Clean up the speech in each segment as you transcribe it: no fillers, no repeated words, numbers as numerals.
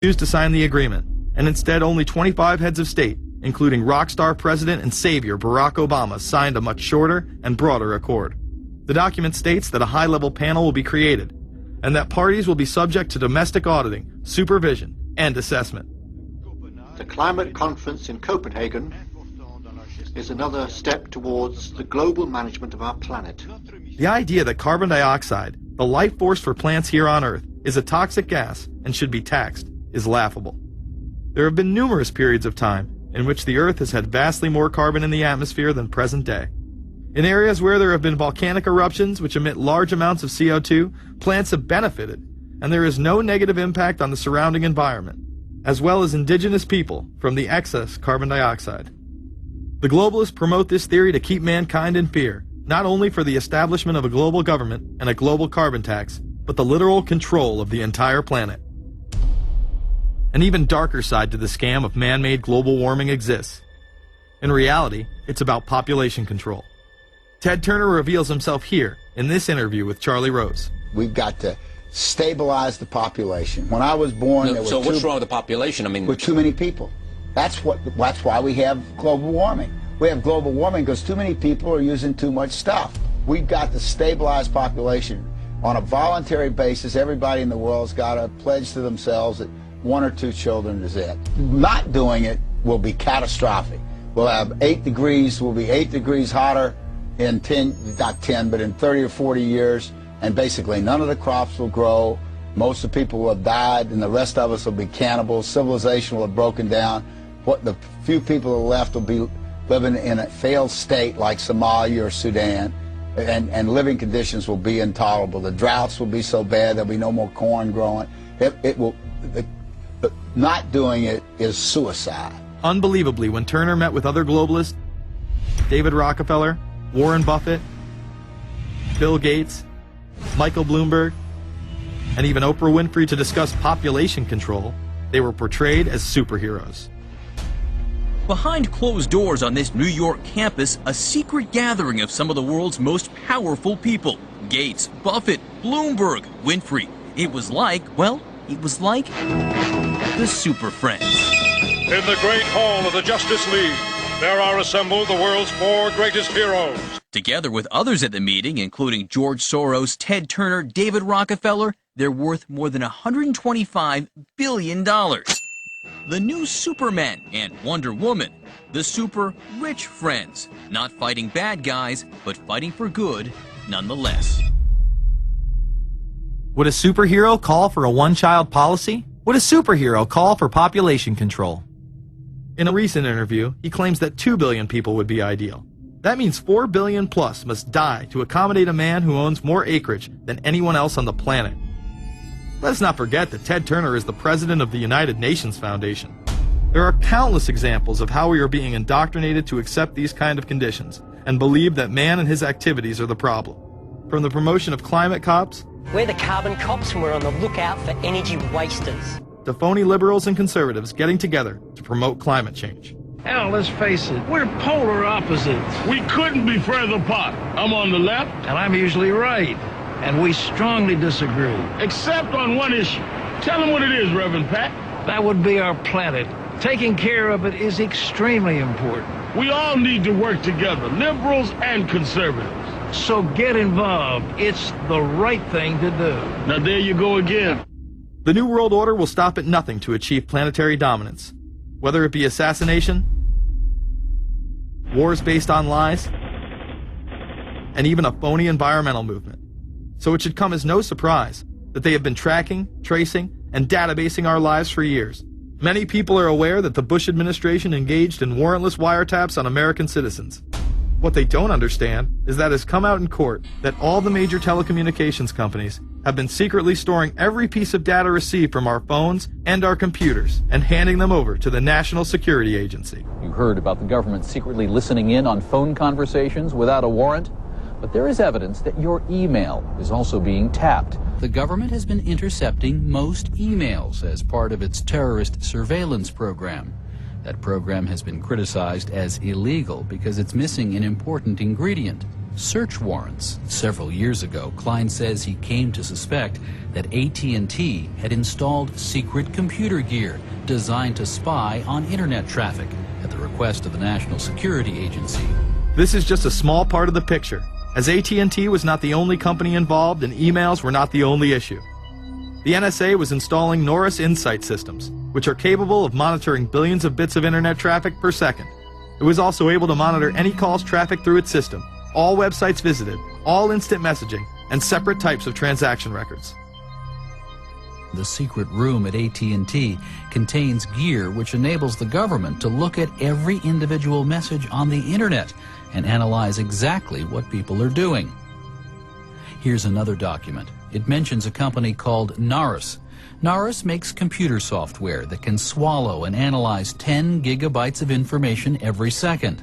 refused to sign the agreement, and instead only 25 heads of state, including rock star President and Savior Barack Obama, signed a much shorter and broader accord. The document states that a high-level panel will be created, and that parties will be subject to domestic auditing, supervision, and assessment. The climate conference in Copenhagen is another step towards the global management of our planet. The idea that carbon dioxide, the life force for plants here on Earth, is a toxic gas and should be taxed is laughable. There have been numerous periods of time in which the Earth has had vastly more carbon in the atmosphere than present day. In areas where there have been volcanic eruptions which emit large amounts of CO2, plants have benefited, and there is no negative impact on the surrounding environment, as well as indigenous people from the excess carbon dioxide. The globalists promote this theory to keep mankind in fear, not only for the establishment of a global government and a global carbon tax, but the literal control of the entire planet. An even darker side to the scam of man-made global warming exists. In reality, it's about population control. Ted Turner reveals himself here in this interview with Charlie Rose. We've got to stabilize the population. When I was born, there so were what's wrong with the population? I mean, with too many people. That's why we have global warming. We have global warming because too many people are using too much stuff. We've got to stabilize population. On a voluntary basis, everybody in the world's got to pledge to themselves that 1 or 2 children is it. Not doing it will be catastrophic. We'll have 8 degrees, we'll be 8 degrees hotter in 30 or 40 years, and basically none of the crops will grow. Most of the people will have died, and the rest of us will be cannibals. Civilization will have broken down. What the few people who are left will be living in a failed state like Somalia or Sudan, and living conditions will be intolerable. The droughts will be so bad there'll be no more corn growing. Not doing it is suicide. Unbelievably, when Turner met with other globalists, David Rockefeller, Warren Buffett, Bill Gates, Michael Bloomberg, and even Oprah Winfrey to discuss population control, they were portrayed as superheroes. Behind closed doors on this New York campus, a secret gathering of some of the world's most powerful people. Gates, Buffett, Bloomberg, Winfrey. It was like the Super Friends. In the great hall of the Justice League, there are assembled the world's 4 greatest heroes. Together with others at the meeting, including George Soros, Ted Turner, David Rockefeller, they're worth more than $125 billion. The new Superman and Wonder Woman, the super rich friends, not fighting bad guys, but fighting for good nonetheless. Would a superhero call for a one-child policy? Would a superhero call for population control? In a recent interview, he claims that 2 billion people would be ideal. That means 4 billion plus must die to accommodate a man who owns more acreage than anyone else on the planet. Let's not forget that Ted Turner is the president of the United Nations Foundation. There are countless examples of how we are being indoctrinated to accept these kind of conditions and believe that man and his activities are the problem. From the promotion of climate cops, we're the carbon cops and we're on the lookout for energy wasters, to phony liberals and conservatives getting together to promote climate change. Hell, let's face it, we're polar opposites. We couldn't be further apart. I'm on the left, And I'm usually right. And we strongly disagree. except on one issue. Tell them what it is, Reverend Pat. That would be our planet. Taking care of it is extremely important. We all need to work together, liberals and conservatives. So get involved. It's the right thing to do. Now there you go again. The New World Order will stop at nothing to achieve planetary dominance, whether it be assassination, wars based on lies, and even a phony environmental movement. So it should come as no surprise that they have been tracking, tracing, and databasing our lives for years. Many people are aware that the Bush administration engaged in warrantless wiretaps on American citizens. What they don't understand is that it has come out in court that all the major telecommunications companies have been secretly storing every piece of data received from our phones and our computers and handing them over to the National Security Agency. You heard about the government secretly listening in on phone conversations without a warrant, but there is evidence that your email is also being tapped. The government has been intercepting most emails as part of its terrorist surveillance program. That program has been criticized as illegal because it's missing an important ingredient: search warrants. Several years ago, Klein says he came to suspect that AT&T had installed secret computer gear designed to spy on internet traffic at the request of the National Security Agency. This is just a small part of the picture, as AT&T was not the only company involved and emails were not the only issue. The NSA was installing Norris Insight systems, which are capable of monitoring billions of bits of internet traffic per second. It was also able to monitor any calls traffic through its system, all websites visited, all instant messaging, and separate types of transaction records. The secret room at AT&T contains gear which enables the government to look at every individual message on the internet and analyze exactly what people are doing. Here's another document. It mentions a company called Norris. Norris makes computer software that can swallow and analyze 10 gigabytes of information every second.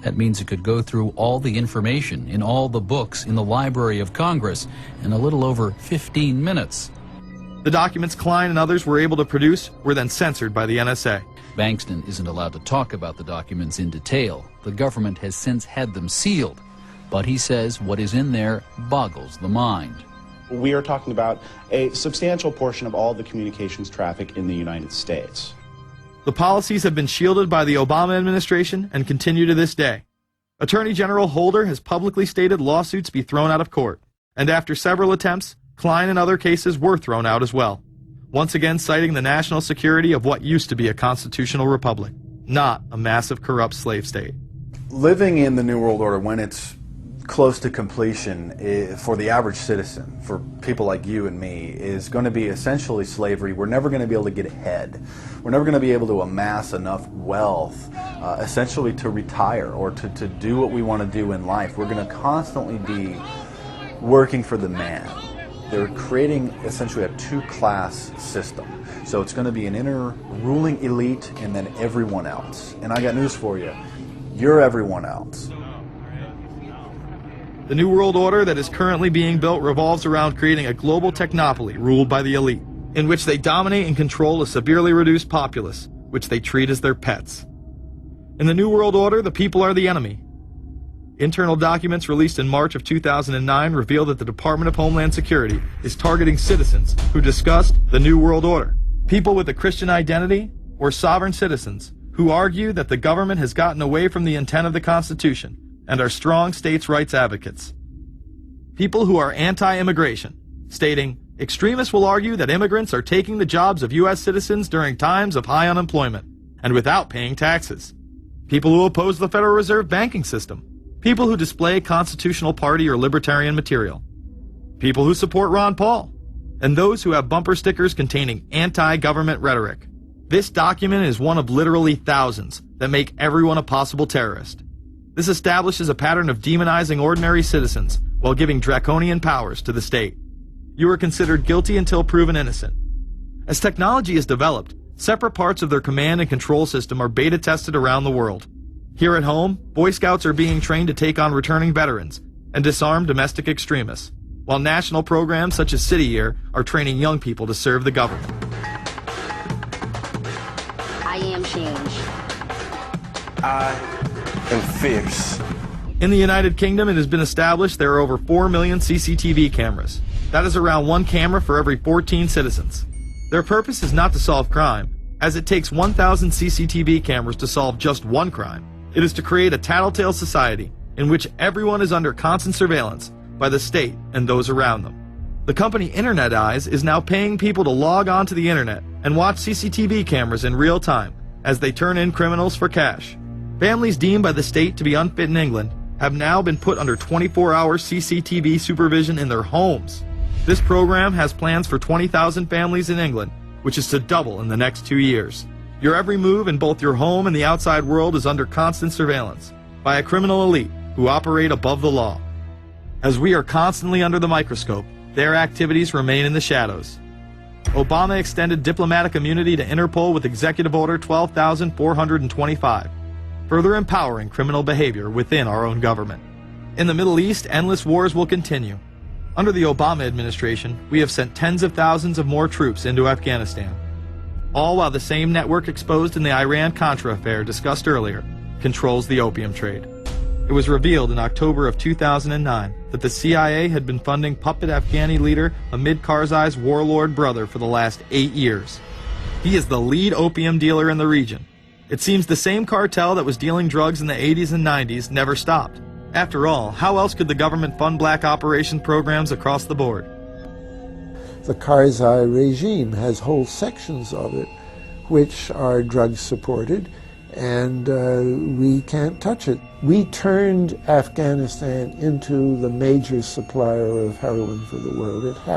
That means it could go through all the information in all the books in the Library of Congress in a little over 15 minutes. The documents Klein and others were able to produce were then censored by the NSA. Bankston isn't allowed to talk about the documents in detail. The government has since had them sealed. But he says what is in there boggles the mind. We are talking about a substantial portion of all the communications traffic in the United States. The policies have been shielded by the Obama administration and continue to this day. Attorney General Holder has publicly stated lawsuits be thrown out of court, and after several attempts, Klein and other cases were thrown out as well, once again citing the national security of what used to be a constitutional republic, not a massive corrupt slave state. Living in the New World Order, when it's close to completion, for the average citizen, for people like you and me, is going to be essentially slavery. We're never going to be able to get ahead. We're never going to be able to amass enough wealth, essentially to retire or to do what we want to do in life. We're going to constantly be working for the man. They're creating essentially a two-class system. So it's going to be an inner ruling elite and then everyone else. And I got news for you. You're everyone else. The New World Order that is currently being built revolves around creating a global technopoly ruled by the elite, in which they dominate and control a severely reduced populace, which they treat as their pets. In the New World Order, the people are the enemy. Internal documents released in March of 2009 reveal that the Department of Homeland Security is targeting citizens who discussed the New World Order, people with a Christian identity or sovereign citizens who argue that the government has gotten away from the intent of the Constitution and are strong states' rights advocates. People who are anti-immigration, stating, extremists will argue that immigrants are taking the jobs of U.S. citizens during times of high unemployment and without paying taxes. People who oppose the Federal Reserve banking system. People who display constitutional party or libertarian material. People who support Ron Paul. And those who have bumper stickers containing anti-government rhetoric. This document is one of literally thousands that make everyone a possible terrorist. This establishes a pattern of demonizing ordinary citizens while giving draconian powers to the state. You are considered guilty until proven innocent. As technology is developed, separate parts of their command and control system are beta tested around the world. Here at home, Boy Scouts are being trained to take on returning veterans and disarm domestic extremists, while national programs such as City Year are training young people to serve the government. I am change. I am fierce. In the United Kingdom, it has been established there are over 4 million CCTV cameras. That is around one camera for every 14 citizens. Their purpose is not to solve crime, as it takes 1,000 CCTV cameras to solve just one crime. It is to create a tattletale society in which everyone is under constant surveillance by the state and those around them. The company Internet Eyes is now paying people to log on to the internet and watch CCTV cameras in real time as they turn in criminals for cash. Families deemed by the state to be unfit in England have now been put under 24-hour CCTV supervision in their homes. This program has plans for 20,000 families in England, which is to double in the next 2 years. Your every move in both your home and the outside world is under constant surveillance by a criminal elite who operate above the law. As we are constantly under the microscope, their activities remain in the shadows. Obama extended diplomatic immunity to Interpol with Executive Order 12,425, further empowering criminal behavior within our own government. In the Middle East, endless wars will continue. Under the Obama administration, we have sent tens of thousands of more troops into Afghanistan, all while the same network exposed in the Iran-Contra affair discussed earlier controls the opium trade. It was revealed in October of 2009 that the CIA had been funding puppet Afghani leader Hamid Karzai's warlord brother for the last 8 years. He is the lead opium dealer in the region. It seems the same cartel that was dealing drugs in the 80s and 90s never stopped. After all, how else could the government fund black operation programs across the board? The Karzai regime has whole sections of it which are drug supported, and we can't touch it. We turned Afghanistan into the major supplier of heroin for the world. It happened.